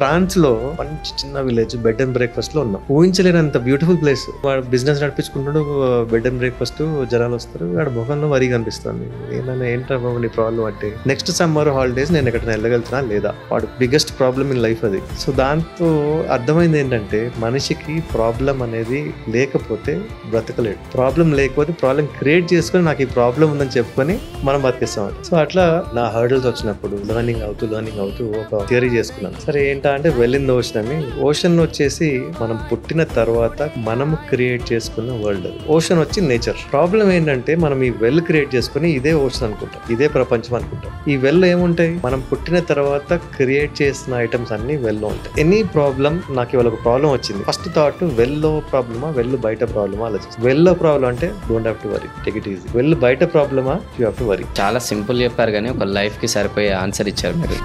France లో మంచి చిన్న విలేజ్ బెడ్ అండ్ బ్రేక్ఫాస్ట్ లో ఉన్నాం. ఊహించలేనంత బ్యూటిఫుల్ ప్లేస్. వాడు బిజినెస్ నడిపించుకుంటాడు, బెడ్ అండ్ బ్రేక్ఫాస్ట్, జనాలు వస్తారు, వాడు ముఖంలో వరి కనిపిస్తుంది. ఏమైనా ఏంట్రా బాబు నీ ప్రాబ్లం అంటే, నెక్స్ట్ సమ్మర్ హాలిడేస్ నేను ఎక్కడ వెళ్ళగలుగుతున్నా లేదా, వాడు బిగ్గెస్ట్ ప్రాబ్లమ్ ఇన్ లైఫ్ అది. సో దాంతో అర్థమైంది ఏంటంటే మనిషికి ప్రాబ్లం అనేది లేకపోతే బ్రతకలేడు. ప్రాబ్లం లేకపోతే ప్రాబ్లం క్రియేట్ చేసుకుని నాకు ఈ ప్రాబ్లం ఉందని చెప్పుకొని మనం బతికిస్తాం. సో అట్లా నా హర్డల్స్ వచ్చినప్పుడు లర్నింగ్ అవుతూ ఒక థియరీ చేసుకున్నాను. సరే ఏంటా అంటే వెళ్ళింది ఓషన్ అని. ఓషన్ వచ్చేసి మనం పుట్టిన తర్వాత మనము క్రియేట్ చేసుకున్న వరల్డ్. ఓషన్ వచ్చి నేచర్. ప్రాబ్లం ఏంటంటే మనం ఈ వెల్ క్రియేట్ చేసుకుని ఇదే ఓషన్ అనుకుంటాం, ఇదే ప్రపంచం అనుకుంటాం. ఈ వెల్ ఏముంటాయి, మనం పుట్టిన తర్వాత క్రియేట్ చేసిన ఐటమ్స్ అన్ని వెల్లో ఉంటాయి. ఎనీ ప్రాబ్లం, నాకు ఇవాళ ఒక ప్రాబ్లం వచ్చింది, ఫస్ట్ థాట్ వెల్లో ప్రాబ్లమా, వెళ్ళు బయట ప్రాబ్లమా ఆలోచిస్తాను. వెల్లో ప్రాబ్లం అంటే don't have to worry, take it easy. వెళ్ళు బయట ప్రాబ్లమా, యూ హ్యావ్ టు వరీ. చాలా సింపుల్ చెప్పారు కానీ ఒక లైఫ్ కి సరిపోయే ఆన్సర్ ఇచ్చారు మీరు.